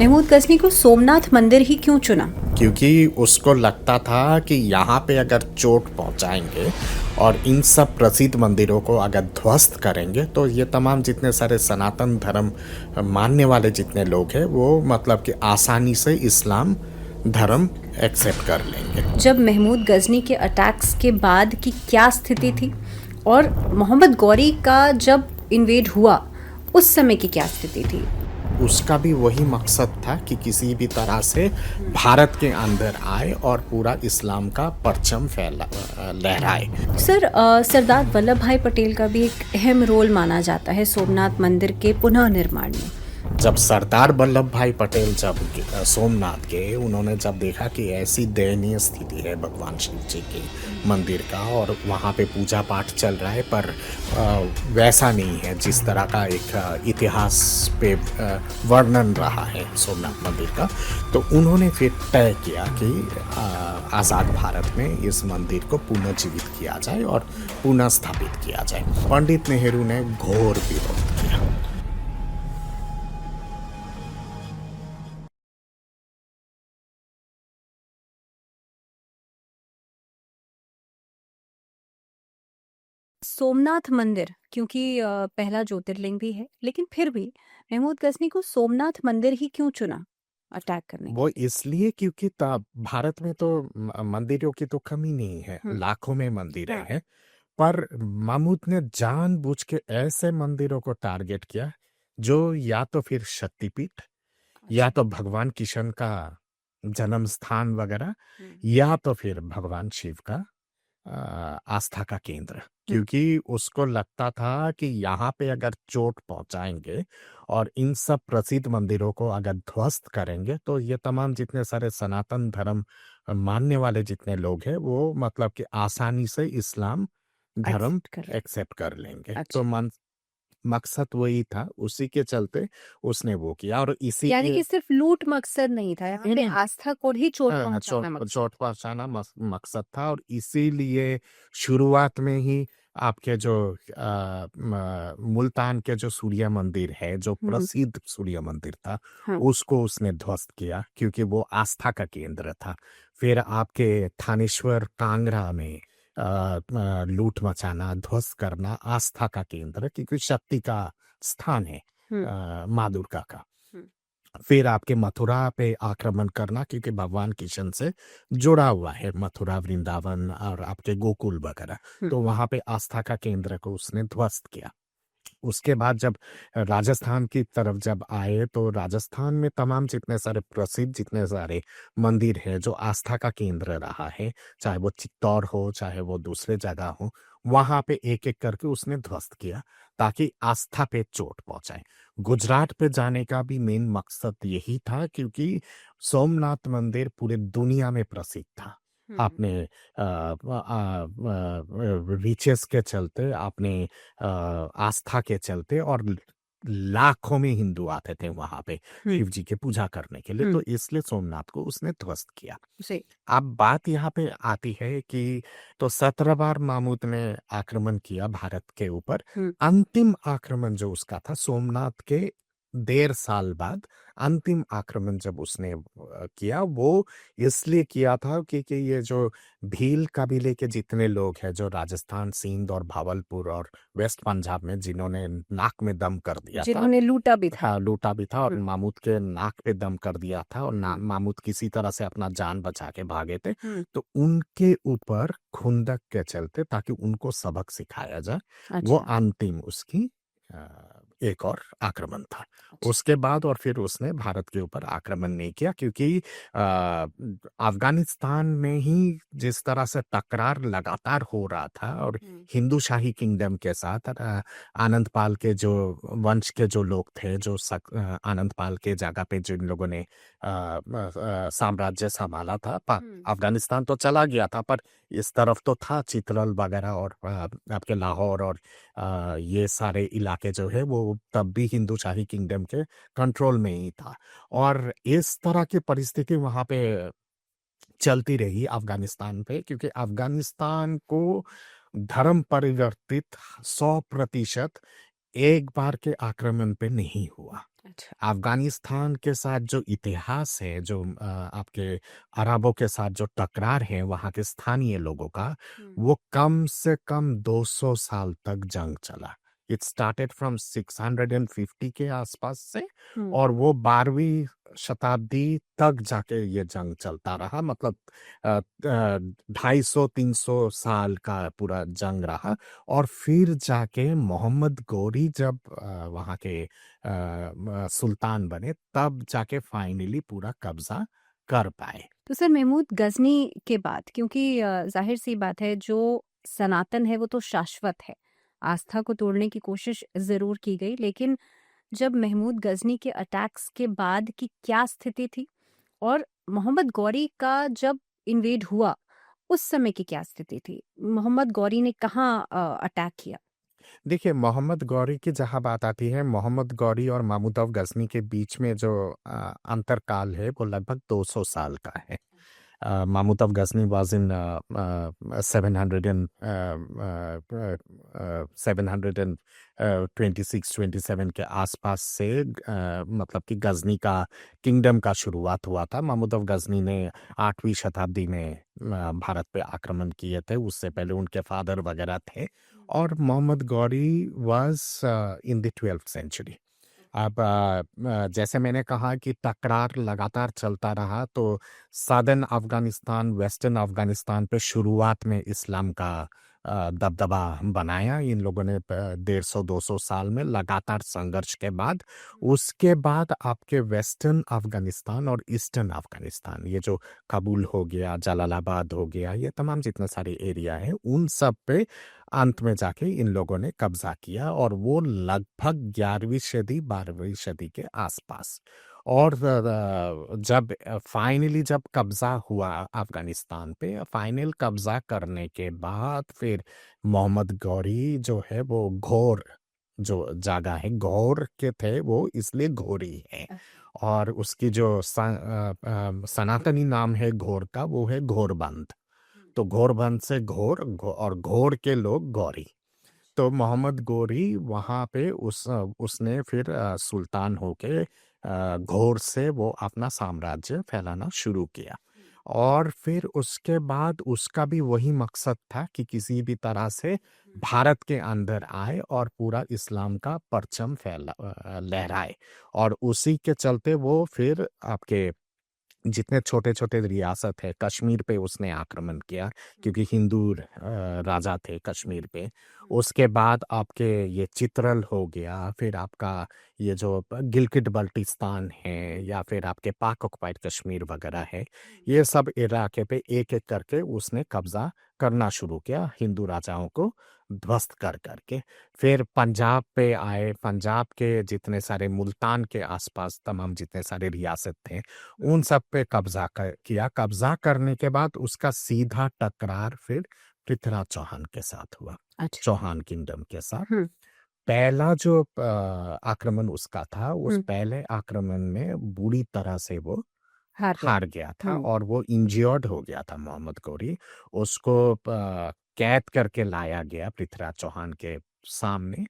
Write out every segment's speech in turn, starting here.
महमूद गजनी को सोमनाथ मंदिर ही क्यों चुना? क्योंकि उसको लगता था कि यहाँ पे अगर चोट पहुँचाएंगे और इन सब प्रसिद्ध मंदिरों को अगर ध्वस्त करेंगे तो ये तमाम जितने सारे सनातन धर्म मानने वाले जितने लोग हैं वो मतलब कि आसानी से इस्लाम धर्म एक्सेप्ट कर लेंगे। जब महमूद गजनी के अटैक्स के बाद की क्या स्थिति थी और मोहम्मद गौरी का जब इन्वेड हुआ उस समय की क्या स्थिति थी? उसका भी वही मकसद था कि किसी भी तरह से भारत के अंदर आए और पूरा इस्लाम का परचम लहराए। सर, सरदार वल्लभ भाई पटेल का भी एक अहम रोल माना जाता है सोमनाथ मंदिर के पुनः निर्माण में। जब सरदार वल्लभ भाई पटेल जब सोमनाथ गए, उन्होंने जब देखा कि ऐसी दयनीय स्थिति है भगवान शिव जी के मंदिर का और वहाँ पे पूजा पाठ चल रहा है, पर वैसा नहीं है जिस तरह का एक इतिहास पे वर्णन रहा है सोमनाथ मंदिर का, तो उन्होंने फिर तय किया कि आज़ाद भारत में इस मंदिर को पुनर्जीवित किया जाए और पुनः स्थापित किया जाए। पंडित नेहरू ने घोर विरोध किया। सोमनाथ मंदिर क्योंकि पहला ज्योतिर्लिंग भी है, लेकिन फिर भी महमूद गजनी को सोमनाथ मंदिर ही क्यों चुना अटैक करने वो के लिए? इसलिए क्योंकि तब भारत में तो मंदिरों की तो कमी नहीं है, हम्म। लाखों में मंदिरें हाँ। हैं। पर महमूद ने जानबूझ के ऐसे मंदिरों को टारगेट किया जो या तो फिर शक्तिपीठ या अच्छा। तो भगवान किशन का जन्म स्थान वगैरह हम्म। या तो फिर भगवान शिव का आस्था का केंद्र, हम्म। क्योंकि उसको लगता था कि यहाँ पे अगर चोट पहुंचाएंगे और इन सब प्रसिद्ध मंदिरों को अगर ध्वस्त करेंगे तो ये तमाम जितने सारे सनातन धर्म मानने वाले जितने लोग हैं वो मतलब कि आसानी से इस्लाम धर्म एक्सेप्ट कर ले। एक्सेप्ट कर लेंगे। तो अच्छा। मकसद वही था, उसी के चलते उसने वो किया और यानी इसीलिए कि सिर्फ लूट मकसद नहीं था, यहाँ नहीं पे नहीं आस्था को ही चोट चोट पहुंचाना मकसद। चोट पहुंचाना मकसद था और इसीलिए शुरुआत में ही आपके जो मुल्तान के जो सूर्य मंदिर है, जो हम्म। प्रसिद्ध सूर्य मंदिर था, हाँ। उसको उसने ध्वस्त किया क्योंकि वो आस्था का केंद्र था। फिर आपके थानेश्वर कांगड़ा में लूट मचाना, ध्वस्त करना आस्था का केंद्र क्योंकि शक्ति का स्थान है हम्म। माँ दुर्गा का। हम्म। फिर आपके मथुरा पे आक्रमण करना क्योंकि भगवान किशन से जुड़ा हुआ है मथुरा, वृंदावन और आपके गोकुल वगैरह, हम्म। तो वहां पे आस्था का केंद्र को उसने ध्वस्त किया। उसके बाद जब राजस्थान की तरफ जब आए तो राजस्थान में तमाम जितने सारे प्रसिद्ध जितने सारे मंदिर हैं जो आस्था का केंद्र रहा है, चाहे वो चित्तौड़ हो चाहे वो दूसरे जगह हो, वहां पे एक एक करके उसने ध्वस्त किया ताकि आस्था पे चोट पहुंचाए। गुजरात पे जाने का भी मेन मकसद यही था क्योंकि सोमनाथ मंदिर पूरे दुनिया में प्रसिद्ध था। हम्म। आपने रिचेस के चलते, आपने आस्था के चलते और लाखों में हिंदू आते थे वहां पे हम्म। शिव जी के पूजा करने के लिए, हम्म। तो इसलिए सोमनाथ को उसने ध्वस्त किया। सही। अब बात यहाँ पे आती है कि तो 17 बार महमूद ने आक्रमण किया भारत के ऊपर। हम्म। अंतिम आक्रमण जो उसका था सोमनाथ के 1.5 साल बाद, अंतिम आक्रमण जब उसने किया वो इसलिए किया था क्योंकि ये जो भील कबीले के जितने लोग हैं जो राजस्थान, सिंध और भावलपुर और वेस्ट पंजाब में जिन्होंने नाक में दम कर दिया था, जिन्होंने लूटा भी था। हाँ लूटा भी था और हम्म। महमूद के नाक पे दम कर दिया था और हम्म। महमूद किसी तरह से अपना जान बचा के भागे थे, हम्म। तो उनके ऊपर खुंदक के चलते ताकि उनको सबक सिखाया जाए, वो अच्छा। अंतिम उसकी एक और आक्रमण था। अच्छा। उसके बाद और फिर उसने भारत के ऊपर आक्रमण नहीं किया क्योंकि अफगानिस्तान में ही जिस तरह से टकरार लगातार हो रहा था और हम्म। हिंदू शाही किंगडम के साथ आनंद पाल के जो वंश के जो लोग थे, जो आनंद पाल के जगह पे जिन लोगों ने साम्राज्य संभाला था, हम्म। अफगानिस्तान तो चला गया था पर इस तरफ तो था चित्रल वगैरह और आपके लाहौर और ये सारे इलाके जो है वो तब भी हिंदू शाही किंगडम के कंट्रोल में ही था। और इस तरह की परिस्थिति वहां पे चलती रही अफगानिस्तान पे क्योंकि अफगानिस्तान को धर्म परिवर्तित 100% एक बार के आक्रमण पे नहीं हुआ। अच्छा। अफ़गानिस्तान के साथ जो इतिहास है, जो आपके अरबों के साथ जो टकरार है वहाँ के स्थानीय लोगों का, हुँ, वो कम से कम 200 साल तक जंग चला। इट स्टार्टेड फ्रॉम 650 के आसपास से हुँ, और वो 12वीं शताब्दी तक जाके ये जंग चलता रहा। मतलब 250-300 साल का पूरा जंग रहा और फिर जाके मोहम्मद गोरी जब वहाँ के सुल्तान बने तब जाके फाइनली पूरा कब्जा कर पाए। तो सर महमूद गज़नी के बाद क्योंकि ज़ाहिर-सी बात है जो सनातन है वो तो शाश्वत है। आस्था को तोड़ने की कोशिश ज़रूर की गई लेकिन जब महमूद गज़नी के अटैक्स के बाद की क्या स्थिति थी? और मोहम्मद गौरी का जब इन्वेड हुआ, उस समय की क्या स्थिति थी? मोहम्मद गौरी ने कहाँ अटैक किया? देखिए, मोहम्मद गौरी की जहाँ बात आती है, मोहम्मद गौरी और महमूद गज़नी के बीच में जो अंतरकाल है, वो लगभग 200 साल का है। Mahmud of Ghazni was in 726-27 के आसपास से मतलब कि गजनी का किंगडम का शुरुआत हुआ था। महमूद ऑफ गजनी ने 8वीं शताब्दी में भारत पे आक्रमण किए थे। उससे पहले उनके फादर वगैरह थे और Mohammad Ghori was in the 12th century. अब जैसे मैंने कहा कि टकरार लगातार चलता रहा तो सदर्न अफ़गानिस्तान, वेस्टर्न अफ़गानिस्तान पे शुरुआत में इस्लाम का दबदबा बनाया इन लोगों ने 150-200 साल में लगातार संघर्ष के बाद। उसके बाद आपके वेस्टर्न अफ़गानिस्तान और ईस्टर्न अफ़गानिस्तान, ये जो काबुल हो गया, जलालाबाद हो गया, ये तमाम जितने सारे एरिया हैं, उन सब पे अंत में जाके इन लोगों ने कब्जा किया और वो लगभग 11वीं सदी 12वीं सदी के आसपास। और जब फाइनली जब कब्जा हुआ अफगानिस्तान पे, फाइनल कब्जा करने के बाद फिर मोहम्मद गौरी जो है वो घोर जो जगह है घोर के थे, वो इसलिए घोरी है। और उसकी जो सनातनी नाम है घोर का, वो है घोरबंद। तो घोरबंद से और घोर के लोग गौरी। तो मोहम्मद गोरी वहाँ पे उसने फिर सुल्तान होके घोर से वो अपना साम्राज्य फैलाना शुरू किया। और फिर उसके बाद उसका भी वही मकसद था कि किसी भी तरह से भारत के अंदर आए और पूरा इस्लाम का परचम लहराए। और उसी के चलते वो फिर आपके जितने छोटे-छोटे रियासत है, कश्मीर पे उसने आक्रमण किया क्योंकि हिंदू राजा थे कश्मीर पे। उसके बाद आपके ये चित्रल हो गया, फिर आपका ये जो गिलगित बाल्टिस्तान है या फिर आपके पाक ऑक्युपाइड कश्मीर वगैरह है, ये सब इलाके पे एक-एक करके उसने कब्ज़ा करना शुरू किया हिंदू राजाओं को ध्वस्त कर के। फिर पंजाब पे आए, पंजाब के जितने सारे मुल्तान के आसपास तमाम जितने सारे रियासत थे, उन सब पे किया। कब्जा करने के बाद उसका सीधा टकरार फिर पृथ्वीराज चौहान के साथ हुआ, अच्छा। चौहान किंगडम के साथ। हुँ, पहला जो आक्रमण उसका था, उस हुँ, पहले आक्रमण में बुरी तरह से वो हार गया। हार गया था हुँ, और वो इंज्योर्ड हो गया था मोहम्मद गौरी। उसको कैद करके लाया गया पृथ्वीराज चौहान के सामने।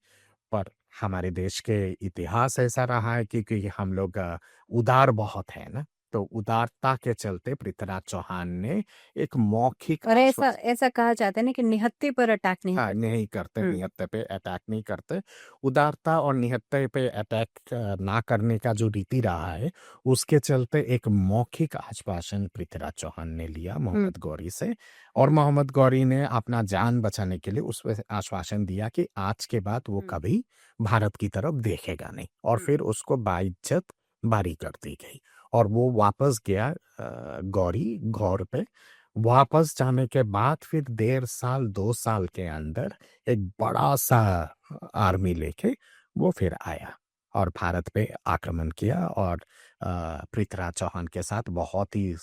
पर हमारे देश के इतिहास ऐसा रहा है कि हम लोग उदार बहुत है ना, तो उदारता के चलते पृथ्वीराज चौहान ने एक मौखिक और ऐसा आश्वासन। ऐसा कहा जाता है ना कि निहत्थे पर अटैक नहीं हाँ, करते। नहीं करते, हुँ, निहत्थे पे अटैक नहीं करते। उदारता और निहत्थे पे अटैक ना करने का जो रीति रहा है, उसके चलते एक मौखिक आश्वासन पृथ्वीराज चौहान ने लिया हुँ, मोहम्मद गौरी से और मोहम्मद गौरी ने अपना जान बचाने के लिए उसपे आश्वासन दिया कि आज के बाद वो हुँ, कभी भारत की तरफ देखेगा नहीं और हुँ, फिर उसको बाइज्जत बारी कर दी गई और वो वापस गया गौरी घौर पे। वापस जाने के बाद फिर 1.5 साल 2 साल के अंदर एक बड़ा-सा आर्मी लेके वो फिर आया और भारत पे आक्रमण किया और पृथ्वीराज चौहान के साथ बहुत ही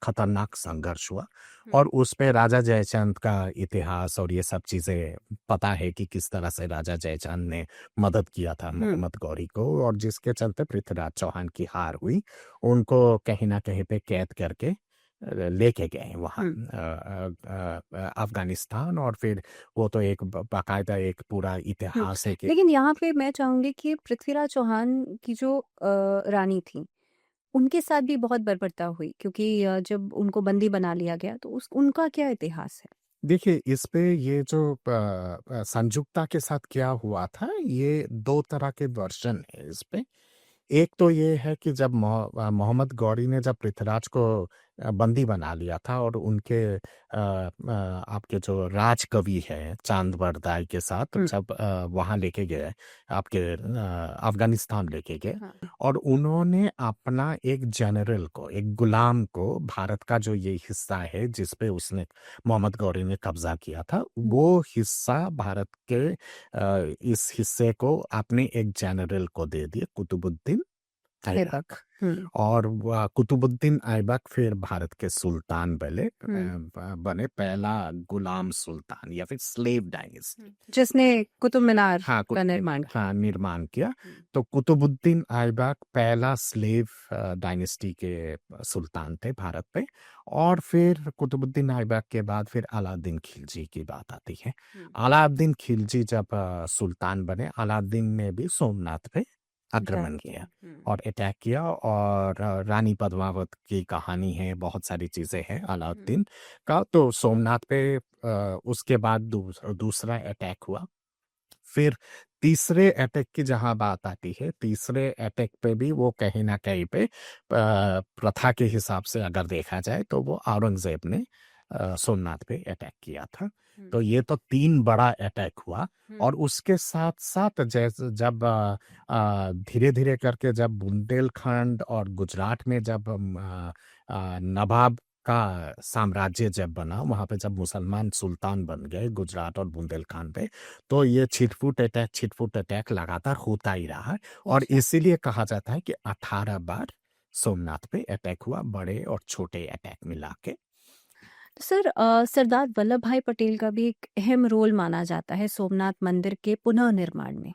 खतरनाक संघर्ष हुआ। हुँ, और उस पे राजा जयचंद का इतिहास और ये सब चीज़ें पता है कि किस तरह से राजा जयचंद ने मदद किया था हुँ, मोहम्मद गौरी को और जिसके चलते पृथ्वीराज चौहान की हार हुई। उनको कहीं न कहीं पे कैद करके लेके गए वहाँ हुँ। अफ़गानिस्तान, और फिर वो तो एक बाकायदा एक पूरा हुँ। इतिहास है कि लेकिन यहाँ पे मैं चाहूँगी कि पृथ्वीराज चौहान की जो रानी थी, उनके साथ भी बहुत बर्बरता हुई क्योंकि जब उनको बंदी बना लिया गया तो उस उनका क्या इतिहास है? देखिए, इस पे ये जो संजुक्ता के साथ क्या हुआ था, ये 2 तरह के वर्ज़न है इस पे। एक तो ये है कि जब मोहम्मद गौरी ने जब पृथ्वीराज को बंदी बना लिया था, और उनके आपके जो राजकवि हैं चाँद बरदाई के साथ हुँ। जब वहाँ लेके गए, आपके अफ़गानिस्तान लेके गए, हाँ। और उन्होंने अपना एक जनरल को, एक गुलाम को, भारत का जो ये हिस्सा है जिस पे उसने मोहम्मद गौरी ने कब्ज़ा किया था, हुँ। वो हिस्सा भारत के इस हिस्से को अपने एक जनरल को दे दिए, कुतुबुद्दीन ऐबक। ऐबक। हुँ। और कुतुबुद्दीन ऐबक फिर भारत के सुल्तान हुँ। बने, पहला गुलाम सुल्तान या फिर स्लेव डायनेस्टी। हुँ। जिसने कुतुब मीनार हाँ, का निर्माण किया। हाँ, निर्माण किया। हुँ। तो कुतुबुद्दीन ऐबक पहला स्लेव डायनेस्टी के सुल्तान थे भारत पे। और फिर कुतुबुद्दीन ऐबक के बाद फिर अलाउद्दीन खिलजी की बात आती है। हुँ। अलाउद्दीन खिलजी जब सुल्तान बने, अलाउद्दीन ने भी सोमनाथ पे अटैक आक्रमण किया। किया हुँ। और अटैक किया, और रानी पद्मावत की कहानी है, बहुत सारी चीज़ें हैं हुँ। अलाउद्दीन का। तो सोमनाथ पे उसके बाद दूसरा अटैक हुआ। फिर तीसरे अटैक की जहाँ बात आती है, तीसरे अटैक पे भी वो कहीं न कहीं पे प्रथा के हिसाब से अगर देखा जाए तो वो औरंगज़ेब ने सोमनाथ पे अटैक किया था। हुँ। तो ये तो 3 बड़ा अटैक हुआ। हुँ। और उसके साथ-साथ जैसे जब धीरे-धीरे करके जब बुंदेलखंड और गुजरात में जब नवाब का साम्राज्य जब बना, वहाँ पे जब मुसलमान सुल्तान बन गए गुजरात और बुंदेलखंड पे, तो ये छिटपुट अटैक लगातार होता ही रहा। और अच्छा। इसीलिए कहा जाता है कि 18 बार सोमनाथ पे अटैक हुआ, बड़े और छोटे अटैक मिला के। तो सर सरदार वल्लभ भाई पटेल का भी एक अहम रोल माना जाता है सोमनाथ मंदिर के पुनर्निर्माण में।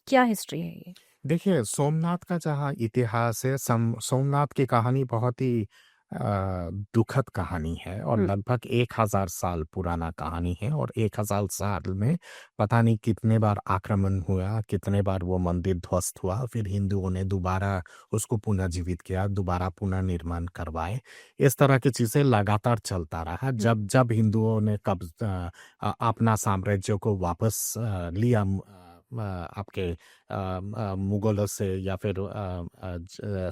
क्या हिस्ट्री है ये? देखिए, सोमनाथ का जहाँ इतिहास है, सोमनाथ की कहानी बहुत ही दुखद कहानी है, और हुँ। लगभग 1000 साल पुराना कहानी है। और 1000 साल में पता नहीं कितने बार आक्रमण हुआ, कितने बार वो मंदिर ध्वस्त हुआ, फिर हिंदुओं ने दोबारा उसको पुनर्जीवित किया, दोबारा पुनर्निर्माण करवाए। इस तरह की चीज़ें लगातार चलता रहा। हुँ। जब जब हिंदुओं ने अपना साम्राज्य को वापस लिया, आपके मुगलों से या फिर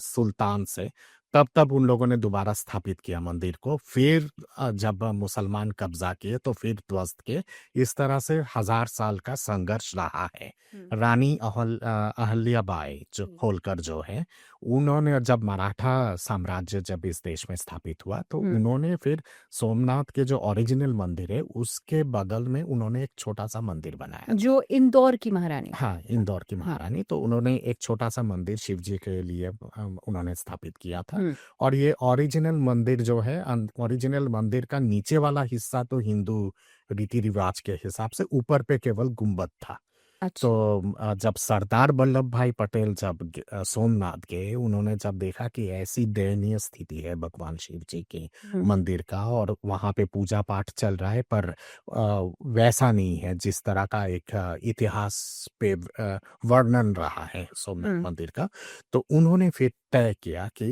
सुल्तान से, तब उन लोगों ने दोबारा स्थापित किया मंदिर को। फिर जब मुसलमान कब्जा किए तो फिर ध्वस्त किए। इस तरह से 1000 साल का संघर्ष रहा है। हुँ। रानी अहल्याबाई जो हुँ। होलकर जो है, उन्होंने जब मराठा साम्राज्य जब इस देश में स्थापित हुआ, तो हुँ। उन्होंने फिर सोमनाथ के जो ओरिजिनल मंदिर है उसके बगल में उन्होंने एक छोटा सा मंदिर बनाया था। जो इंदौर की महारानी थी। हाँ, इंदौर की हाँ। महारानी, तो उन्होंने एक छोटा-सा मंदिर शिव जी के लिए उन्होंने स्थापित किया था। हुँ। और ये ओरिजिनल मंदिर जो है, ओरिजिनल मंदिर का नीचे वाला हिस्सा तो हिंदू रीति-रिवाज के हिसाब से ऊपर पे केवल गुंबद था। तो अच्छा। जब सरदार वल्लभ भाई पटेल जब सोमनाथ गए, उन्होंने जब देखा कि ऐसी दयनीय स्थिति है भगवान शिव जी के हुँ। मंदिर का, और वहाँ पे पूजा पाठ चल रहा है, पर वैसा नहीं है जिस तरह का एक इतिहास पे वर्णन रहा है सोमनाथ हुँ। मंदिर का। तो उन्होंने फिर तय किया कि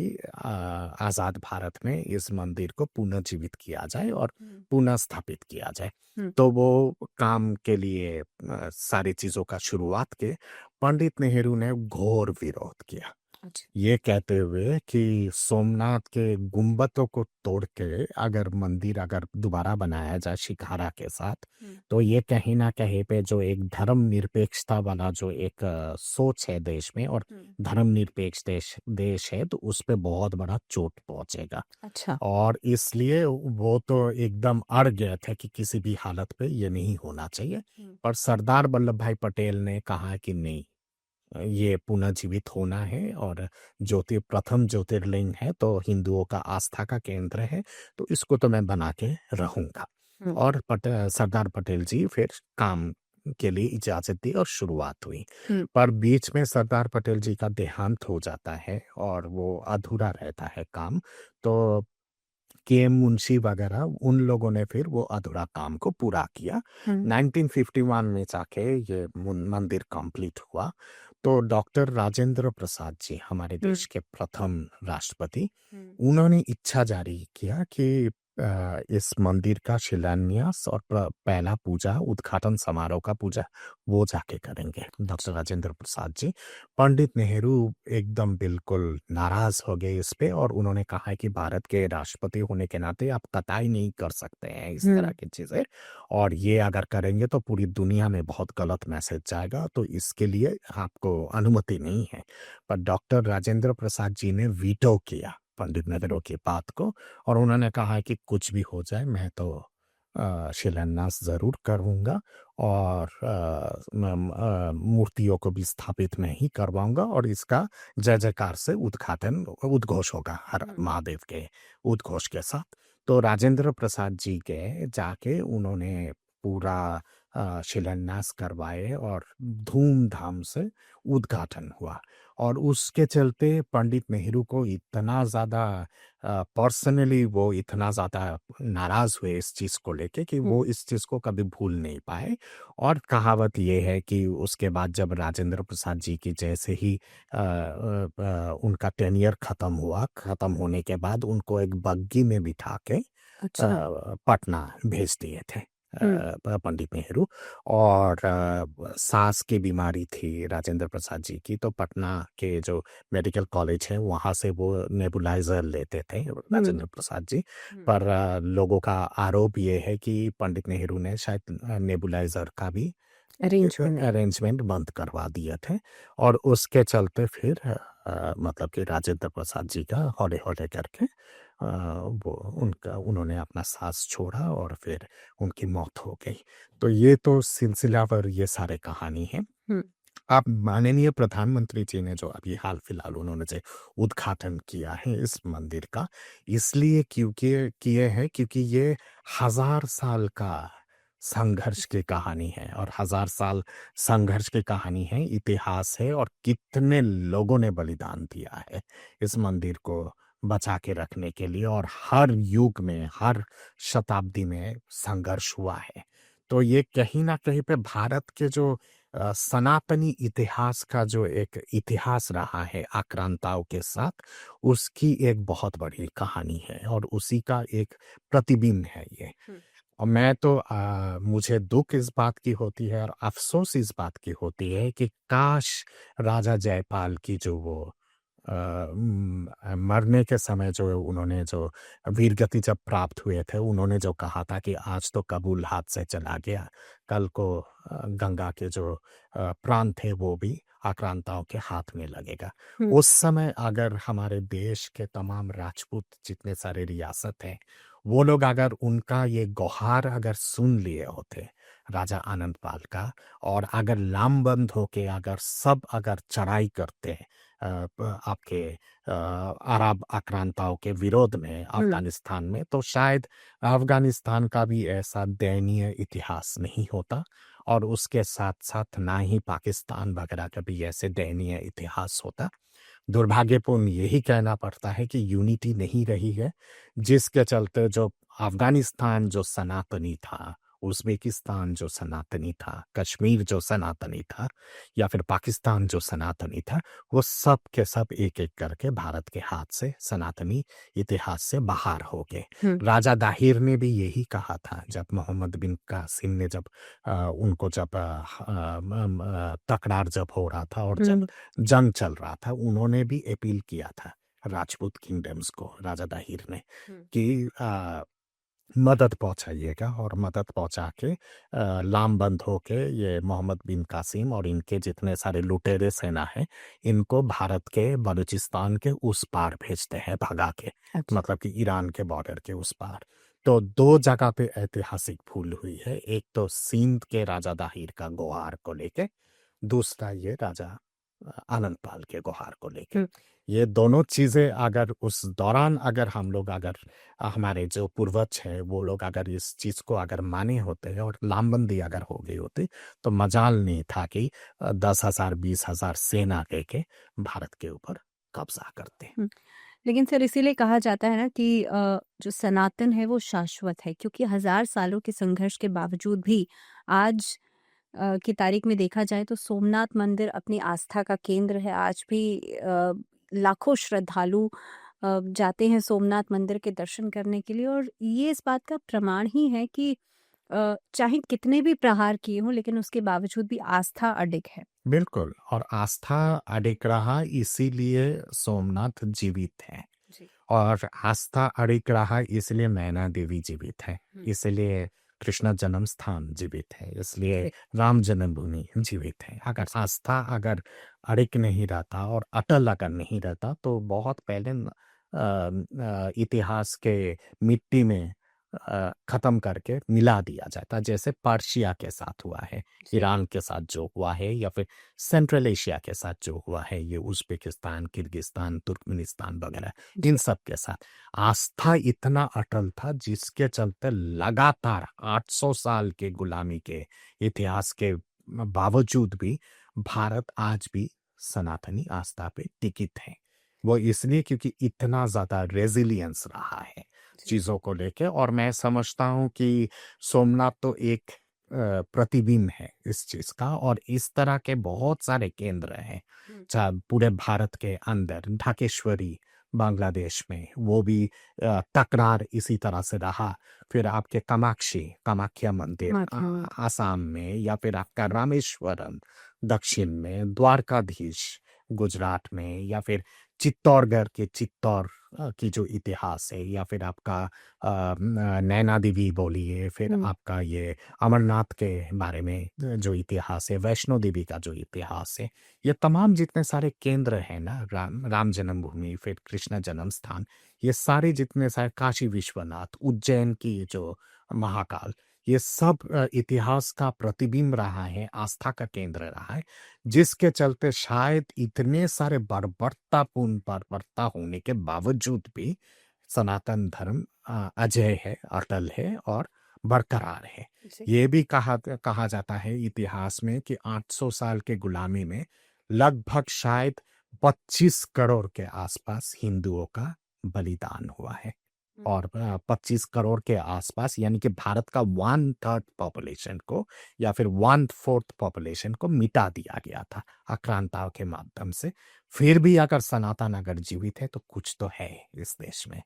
आज़ाद भारत में इस मंदिर को पुनर्जीवित किया जाए और हुँ। पुनः स्थापित किया जाए। हुँ। तो वो काम के लिए सारी चीज़ों का शुरुआत के पंडित नेहरू ने घोर विरोध किया। अच्छा। ये कहते हुए कि सोमनाथ के गुंबदों को तोड़ के अगर मंदिर अगर दोबारा बनाया जाए शिकारा के साथ, हुँ। तो ये कहीं न कहीं पे जो एक धर्मनिरपेक्षता वाला जो एक सोच है देश में, और हुँ। धर्मनिरपेक्ष देश देश है, तो उस पे बहुत बड़ा चोट पहुँचेगा। अच्छा। और इसलिए वो तो एकदम अड़ गए थे कि किसी भी हालत पे ये नहीं होना चाहिए। हुँ। पर सरदार वल्लभ भाई पटेल ने कहा कि नहीं, ये पुनर्जीवित होना है, और प्रथम ज्योतिर्लिंग है, तो हिंदुओं का आस्था का केंद्र है, तो इसको तो मैं बना के रहूँगा। हुँ। और सरदार पटेल जी फिर काम के लिए इजाज़त दी और शुरुआत हुई। हुँ। पर बीच में सरदार पटेल जी का देहांत हो जाता है और वो अधूरा रहता है काम। तो के मुंशी वगैरह उन लोगों ने फिर वो अधूरा काम को पूरा किया। 1951 में जाके ये मंदिर कंप्लीट हुआ। तो डॉक्टर राजेंद्र प्रसाद जी हमारे देश के प्रथम राष्ट्रपति, उन्होंने इच्छा जारी किया कि इस मंदिर का शिलान्यास और पहला पूजा उद्घाटन समारोह का पूजा वो जाके करेंगे, डॉक्टर राजेंद्र प्रसाद जी। पंडित नेहरू एकदम बिल्कुल नाराज हो गए इस पे, और उन्होंने कहा है कि भारत के राष्ट्रपति होने के नाते आप कतई नहीं कर सकते हैं इस तरह की चीजें, और ये अगर करेंगे तो पूरी दुनिया में बहुत गलत मैसेज जाएगा, तो इसके लिए आपको अनुमति नहीं है। पर डॉक्टर राजेंद्र प्रसाद जी ने वीटो किया पंडित नेहरू की बात को, और उन्होंने कहा कि कुछ भी हो जाए मैं तो शिलान्यास जरूर करूंगा, और मूर्तियों को भी स्थापित मैं ही करवाऊंगा, और इसका जय जयकार से उद्घोष होगा हर महादेव के उद्घोष के साथ। तो राजेंद्र प्रसाद जी के जाके उन्होंने पूरा शिलान्यास करवाए और धूमधाम से उद्घाटन हुआ। और उसके चलते पंडित नेहरू को इतना ज़्यादा पर्सनली वो इतना ज़्यादा नाराज़ हुए इस चीज़ को लेके कि वो इस चीज़ को कभी भूल नहीं पाए। और कहावत ये है कि उसके बाद जब राजेंद्र प्रसाद जी की जैसे ही उनका टेन्योर ख़त्म होने के बाद उनको एक बग्गी में बिठा के पटना भेज दिए थे पंडित नेहरू। और सांस की बीमारी थी राजेंद्र प्रसाद जी की, तो पटना के जो मेडिकल कॉलेज है वहाँ से वो नेबुलाइजर लेते थे राजेंद्र प्रसाद जी। पर लोगों का आरोप ये है कि पंडित नेहरू ने शायद नेबुलाइजर का भी अरेंजमेंट बंद करवा दिए थे, और उसके चलते फिर मतलब कि राजेंद्र प्रसाद जी का हौले हौले करके वो उन्होंने अपना सांस छोड़ा और फिर उनकी मौत हो गई। तो ये तो सिलसिलावर ये सारे कहानी है। आप माननीय प्रधानमंत्री जी ने जो अभी हाल फिलहाल उन्होंने जो उद्घाटन किया है इस मंदिर का, इसलिए क्योंकि किए हैं क्योंकि ये 1000 साल का संघर्ष की कहानी है, और 1000 साल संघर्ष की कहानी है, इतिहास है, और कितने लोगों ने बलिदान दिया है इस मंदिर को बचा के रखने के लिए, और हर युग में हर शताब्दी में संघर्ष हुआ है। तो ये कहीं ना कहीं पे भारत के जो सनातनी इतिहास का जो एक इतिहास रहा है आक्रांताओं के साथ, उसकी एक बहुत बड़ी कहानी है, और उसी का एक प्रतिबिंब है ये। और मैं तो मुझे दुख इस बात की होती है और अफसोस इस बात की होती है कि काश राजा जयपाल की जो वो मरने के समय जो उन्होंने जो वीरगति जब प्राप्त हुए थे, उन्होंने जो कहा था कि आज तो कबूल हाथ से चला गया, कल को गंगा के जो प्राण थे वो भी आक्रांताओं के हाथ में लगेगा। उस समय अगर हमारे देश के तमाम राजपूत जितने सारे रियासत हैं, वो लोग अगर उनका ये गुहार अगर सुन लिए होते राजा आनंद पाल का, और अगर लामबंद होके अगर सब अगर चढ़ाई करते आपके अरब आक्रांताओं के विरोध में अफगानिस्तान में, तो शायद अफगानिस्तान का भी ऐसा दयनीय इतिहास नहीं होता, और उसके साथ साथ ना ही पाकिस्तान वगैरह का भी ऐसे दयनीय इतिहास होता। दुर्भाग्यपूर्ण यही कहना पड़ता है कि यूनिटी नहीं रही है, जिसके चलते जो अफगानिस्तान जो सनातनी था, उज़्बेकिस्तान जो सनातनी था, कश्मीर जो सनातनी था, या फिर पाकिस्तान जो सनातनी था, वो सब के सब एक-एक करके भारत के हाथ से सनातनी इतिहास से बाहर हो गए। राजा दाहिर ने भी यही कहा था जब मोहम्मद बिन कासिम ने जब उनको जब तकरार जब हो रहा था और जब जंग चल रहा था, उन्होंने भी अपील किया था राजपूत किंगडम्स को, राजा दाहिर ने, कि मदद पहुंचाइएगा, और मदद पहुंचा के लामबंद होके ये मोहम्मद बिन कासिम और इनके जितने सारे लुटेरे सेना है, इनको भारत के बलूचिस्तान के उस पार भेजते हैं भगा के, मतलब कि ईरान के बॉर्डर के उस पार। तो दो जगह पे ऐतिहासिक भूल हुई है, एक तो सिंध के राजा दाहिर का गुहार को लेके, दूसरा ये राजा आनंद पाल के गुहार को लेके। ये दोनों चीज़ें अगर उस दौरान अगर हम लोग अगर हमारे जो पूर्वज हैं वो लोग अगर इस चीज़ को अगर माने होते और लामबंदी अगर हो गई होती, तो मजाल नहीं था कि 10,000 20,000 सेना लेके भारत के ऊपर कब्जा करते। लेकिन सर इसीलिए कहा जाता है ना कि जो सनातन है वो शाश्वत है, क्योंकि हजार सालों के संघर्ष के बावजूद भी आज की तारीख में देखा जाए तो सोमनाथ मंदिर अपनी आस्था का केंद्र है। आज भी लाखों श्रद्धालु जाते हैं सोमनाथ मंदिर के दर्शन करने के लिए, और ये इस बात का प्रमाण ही है कि चाहे कितने भी प्रहार किए हों लेकिन उसके बावजूद भी आस्था अडिग है। बिल्कुल, और आस्था अडिग रहा इसीलिए सोमनाथ जीवित है, जी। और आस्था अडिग रहा इसलिए नैना देवी जीवित है, हम्म। इसलिए कृष्ण जन्म स्थान जीवित है, इसलिए जी। राम जन्मभूमि जीवित है। अगर आस्था अगर अडिग नहीं रहता और अटल अगर नहीं रहता तो बहुत पहले इतिहास के मिट्टी में खत्म करके मिला दिया जाता, जैसे पर्शिया के साथ हुआ है, जी। ईरान के साथ जो हुआ है, या फिर सेंट्रल एशिया के साथ जो हुआ है, ये उज़्बेकिस्तान, किर्गिस्तान, तुर्कमेनिस्तान वगैरह, इन जी। सब के साथ आस्था इतना अटल था जिसके चलते लगातार 800 साल के गुलामी के इतिहास के बावजूद भी भारत आज भी सनातनी आस्था पे टिकित है। वो इसलिए क्योंकि इतना ज़्यादा रेजिलियंस रहा है जी। चीज़ों को लेके, और मैं समझता हूँ कि सोमनाथ तो एक प्रतिबिंब है इस चीज़ का, और इस तरह के बहुत सारे केंद्र हैं हम्म। चाहे पूरे भारत के अंदर। ढाकेश्वरी बांग्लादेश में, वो भी तकरार इसी तरह से रहा। फिर आपके कामाख्या मंदिर मखमल। आसाम में, या फिर आपका रामेश्वरम दक्षिण में, द्वारकाधीश गुजरात में, या फिर चित्तौड़गढ़ के चित्तौड़ की जो इतिहास है, या फिर आपका नैना देवी बोलिए, फिर हम्म। आपका ये अमरनाथ के बारे में जो इतिहास है, वैष्णो देवी का जो इतिहास है, ये तमाम जितने सारे केंद्र हैं ना, राम जन्मभूमि, फिर कृष्ण जन्म स्थान, ये सारे जितने सारे, काशी विश्वनाथ, उज्जैन की जो महाकाल, ये सब इतिहास का प्रतिबिंब रहा है, आस्था का केंद्र रहा है, जिसके चलते शायद इतने सारे बर्बरता होने के बावजूद भी सनातन धर्म अजय है, अटल है और बरकरार है। जी। ये भी कहा जाता है इतिहास में कि 800 साल के गुलामी में लगभग शायद 25 करोड़ के आसपास हिंदुओं का बलिदान हुआ है, और 25 करोड़ के आसपास यानी कि भारत का 1/3 पॉपुलेशन को, या फिर 1/4 पॉपुलेशन को मिटा दिया गया था आक्रांताओं के माध्यम से। फिर भी अगर सनातन अगर जीवित है तो कुछ तो है इस देश में,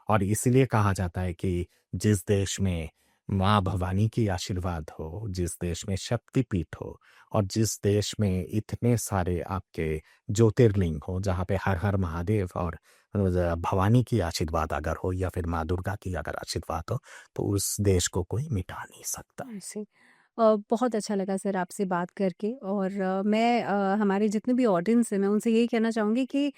और इसलिए कहा जाता है कि जिस देश में माँ भवानी की आशीर्वाद हो, जिस देश में शक्तिपीठ हो, और जिस देश में इतने सारे आपके ज्योतिर्लिंग हो, जहाँ पे हर हर महादेव और भवानी की आशीर्वाद अगर हो, या फिर माँ दुर्गा की अगर आशीर्वाद हो, तो उस देश को कोई मिटा नहीं सकता। ऐसे बहुत अच्छा लगा सर आपसे बात करके, और मैं हमारे जितने भी ऑडियंस हैं मैं उनसे यही कहना चाहूँगी कि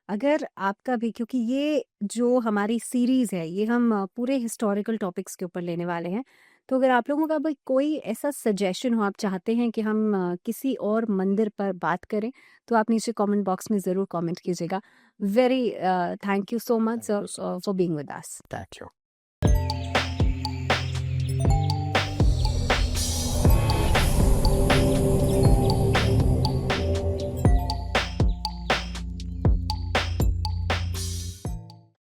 अगर आपका भी, क्योंकि ये जो हमारी सीरीज़ है ये हम पूरे हिस्टोरिकल टॉपिक्स के ऊपर लेने वाले हैं, तो अगर आप लोगों का भी कोई ऐसा सजेशन हो, आप चाहते हैं कि हम किसी और मंदिर पर बात करें, तो आप नीचे कमेंट बॉक्स में ज़रूर कमेंट कीजिएगा। Very thank you so much thank sir you so much. For being with us. Thank you.